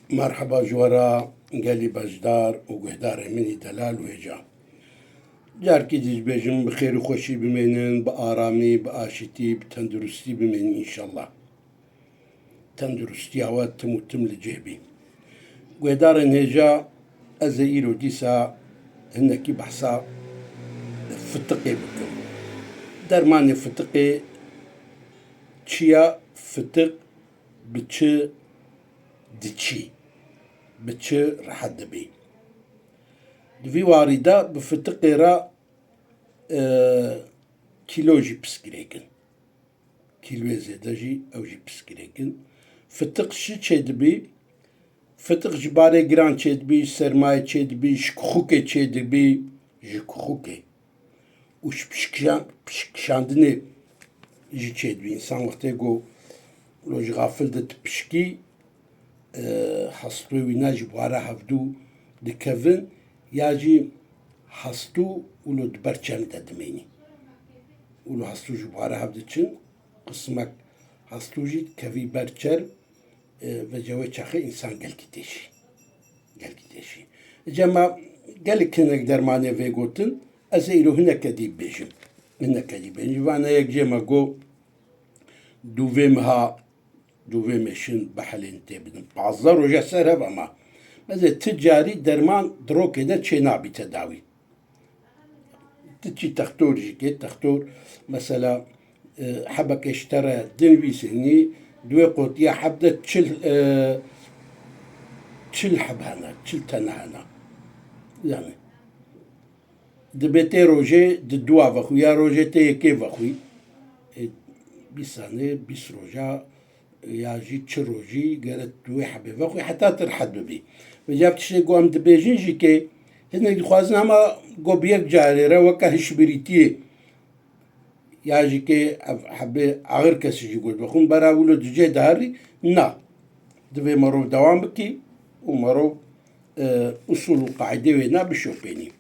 مرحبا جوارا قالي بجدار وقهدار مني دلال وهجا جاركي ديج بيجم بخير وخوشي بمينن بآرامي بآشتي بتندرستي بمين إن شاء الله تندرستي عوات تموتم لجهبي قهدار هجا أزايرو ديسا هنكي بحصا فتقي بكم درماني فتقي تشيا فتق بتش دتشي بتش رحد بي في واردة بفتقيرا كيلو جي بسكريكن كيلو زيداجي أو جي بسكريكن فتق شي فتق جباري جران تشيدبي سرماي تشيدبي شكخوكي تشيدبي جكخوكي وش بشكشاندني جي تشيدبي إنسان وقتي جو لو جغافل دت بشكي حصلوي ويناج بوارا هفدو دكفن ياجي حصتو ولو دبرچم ددميني ولو حصتو جبوارا هفدچن قسمك حصتو جي كفي برچر وجوه چخه انسان گل كتشي جما گل كنك درمانه في گوتن از ايرو هنك ديب بيجم وانا يك جما جو دوفي مشين بحلين تبدن بعضر وجسر هبما مثلا تجاري درمان دروك ده تشينابي تداوي تجي تختور جيكي تختور مثلا حبك اشترى دنبي سني دوي قوت يا حبدة تشل حبهنا تشل تنهنا يعني دبيتي روجي ددوا فخو يا روجي تيكي فخوي بيساني بيس روجا ياجي تشروجي قالت دوي حبي فخوي حتى ترحد ببي وجابت شي قوام دبيجين جيكي هنا خوازنا ما قو بيك جاري روكا هشبريتيه ياجي كي حبي عغر كسي يقول بخون براولو دجي داري نا دبي مرو دوام بكي ومرو أصول وقاعدة وينا بشوفيني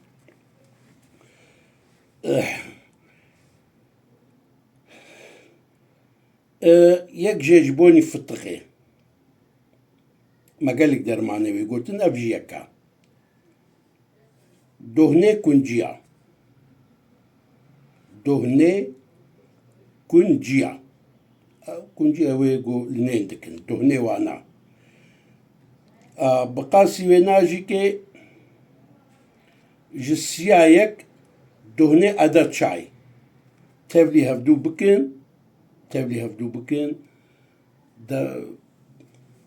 يك جيجبوني في الطقي ما قالك درماني ويقولت أفجي يكا دهني كنجيا كنجيا ويقو لنين دكن دهني وانا بقاسي ويناجي كي جسيايك دهني أدر شاي تبلي هفدو بكن دا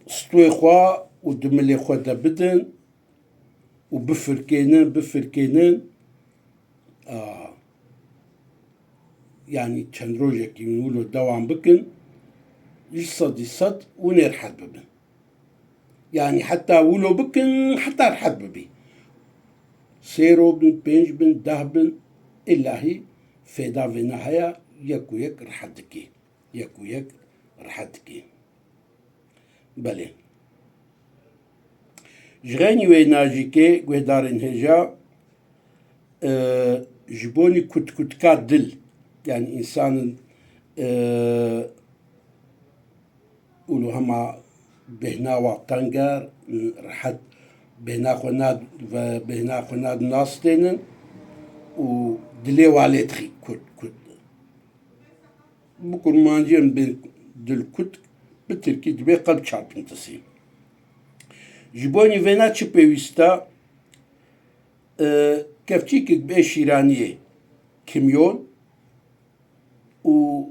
ستوي خوا ودملي خوا دا بدن وبفركينن يعني تشندروجك يقولوا دوام بكن يصد ونير حد ببن يعني حتى ولو بكن حتى رحد ببي سيرو بن بينج بن ده بن إلا هي فيدا في نهاية يكو يك رحدكي بله جغاني ويناجيكي قهدارين هجا جبوني كتكات دل يعني إنسان قولوا هما بهنا وطنقر رحد بهنا خناد ناستين ودلي واليتخي كت بكل مانجين دل كت بتركي دبي قلب شاربين تصيب جبوني فينا تشبيوستا كفتيك بأش إيرانية كميون و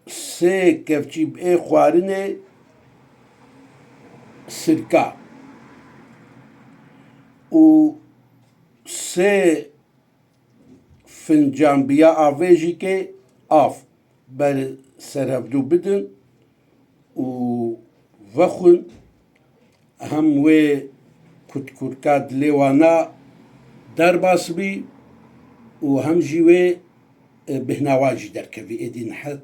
سي كفتي بأي خوارنة سركا و سي فنجان بيا آفيجي كي آف بل سرهفدو بدن و وخن هم وي كتكوركاد ليوانا درباس بي وهم جيوي بهناواجي دركبي إدين حد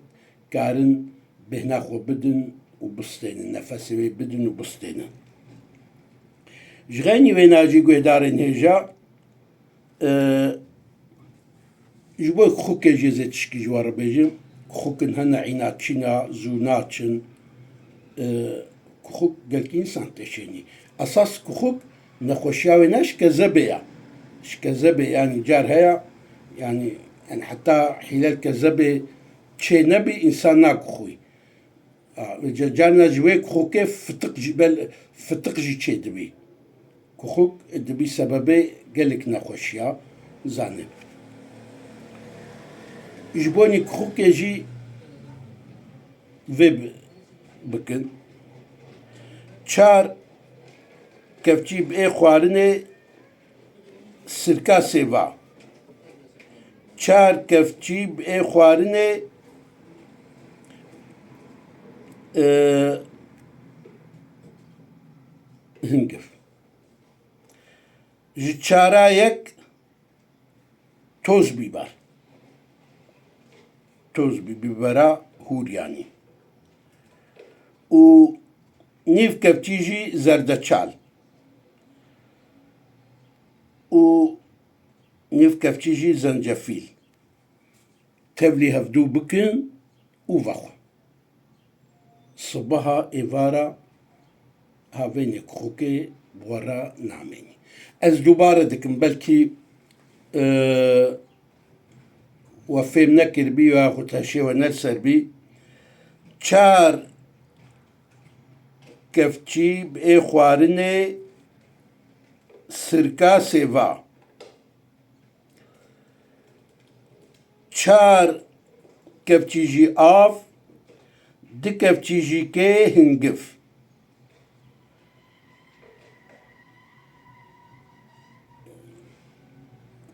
كارن بهناخو بدن وبستين نفسي بدن وبستين جغاني ويناجي قويدارين هجا جبوي خوكي جيزي تشكي جوار بيجم خوكن هنا عيناتشنا زوناتشن خوك قالك إنسان تشيني أساس كخوك نخوشياوي ناش كذبية كذبة يعني جار هيا يعني حتى حلال كذبة شي نبي إنسان ناكخوي جارنا جوي كخوك فتق جبال فتق جي تشي دبي كخوك دبي سببي قالك نخوشيا زاني جبوني كخوك يجي فيب بكن چار کفچی بی خوارنه سرکا سیوا چار کفچی بی خوارنه هنگف ji çara yek toz biber bibera hur yani û nîv kevçî jî zerdeçal û nîv kevçî jî zencefîl tevlî hevdû bikin û vexwe sibaha êvara havênê xwekê wera namênî ez dubare dikim belkî we fêm nekiribî yaxud heşê we nerserbî çar kevçî bê xwarinê sirka sêva çar kevçî jî av di kevçî jî kê hingif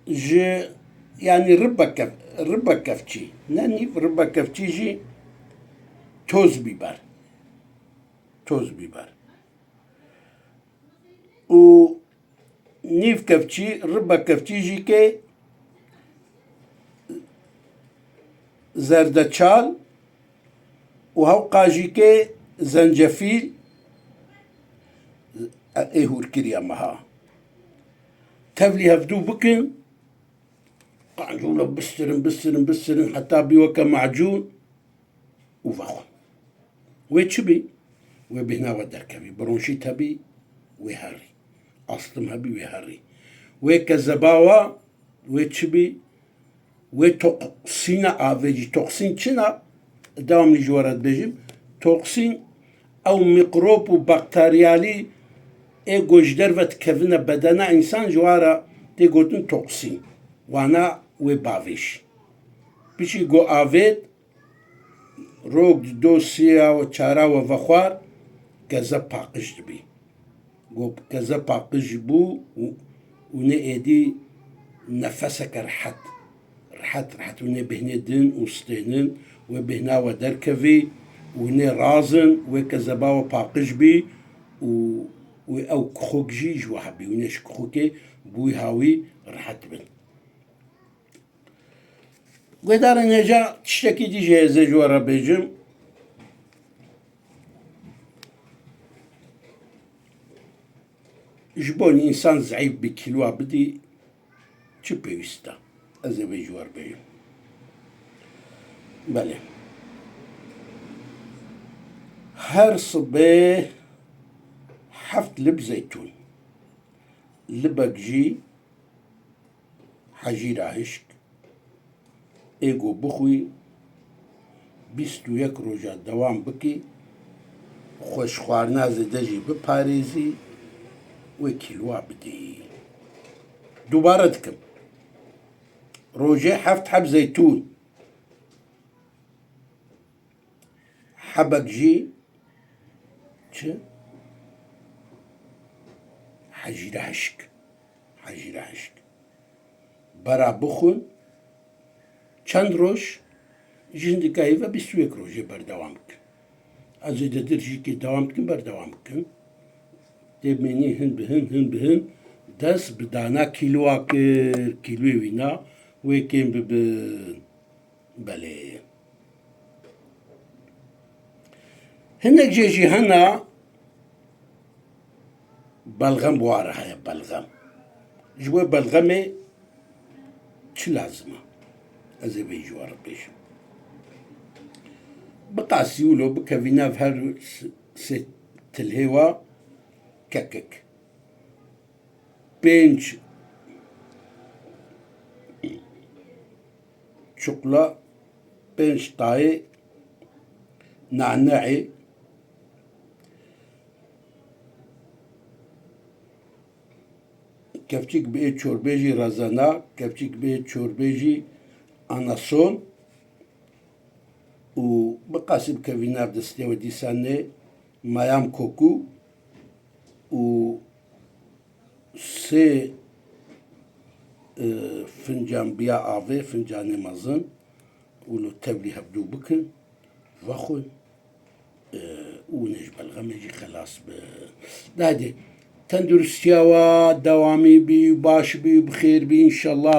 ji yani ribe kevçî ne nîv ribe kevçî jî toz biber û nîv kevçî ribe kevçî jî kê zerdeçal û hewqa jî kê zencefîl ê hûrkiriya meha tevlî hevdû bikin qancûla bistirin heta bî weke macûn û vexwe wê çi bî wê bêhna we derkevî bronşît hebî wê herî astım hebî wê herî wê kezeba we wê çi bî wê toksîna avê jî toksîn çina dewamlî ji we re dibêjim toksîn ew mîqrob û bakteriyalî ê ku ji derve dikevine bedena însan ji we re tê gotin toksîn wana wê bavêj piştî ku avê rok ji dosya we çara we vexwar gezeb paqij dibî ku gezeb paqij bû û nê êdî nefeseke rihet û nê bêhnê din û stênin wê bêhna we derkevî û nê razin wê kezeba we paqij bî û ew kixok jî ji we hebî û nê ji kixokê bûyî hawî rihet bin guhdarên hêja tiştekî dî jî heye ez ê ji we re bêjim ji bo însan zeîf bî kîloa bidî çi pêwîst e ez ê vê ji we re bêjim belê her sibê heft lib zeytûn libek jî hejîra hişk ê ku bixwî bîst û yek roja dewam bikî xweşxwarina zêde jî biparêzî wê kîloa bidî dubare dikim rojê heft heb zeytûn hebek jî çi hejîra hişk bera bixwin çend roj ji hindikayî ve bîst û yek rojê berdewam bikin ez ê di dir jî kê dewam bikin berdewam bikin tê bînî hin bi hin dest bi dana kîloa kir kîloyê wîna wê kêm bibin belê hinek jê jî hene belxem ware heye belxem ji we belxemê çi lazim e ez ê vê ji we re bêjim biqasî wilo bikevî nav her sê tilhê we kekek, 5 çukla, 5 tayı na'na'i, kefçik bir çorbeci razana, kefçik bir çorbeci anason, u baqasib kevinar destewe disane mayam koku, u sê fincan biya avê fincanê mezin û li tevlî hevdû bikin vexwin û hûn ji belxemê jî xelas bi. Dadê tenduristiya we dewamî bî, baş bî, bi xêr bî înşallah.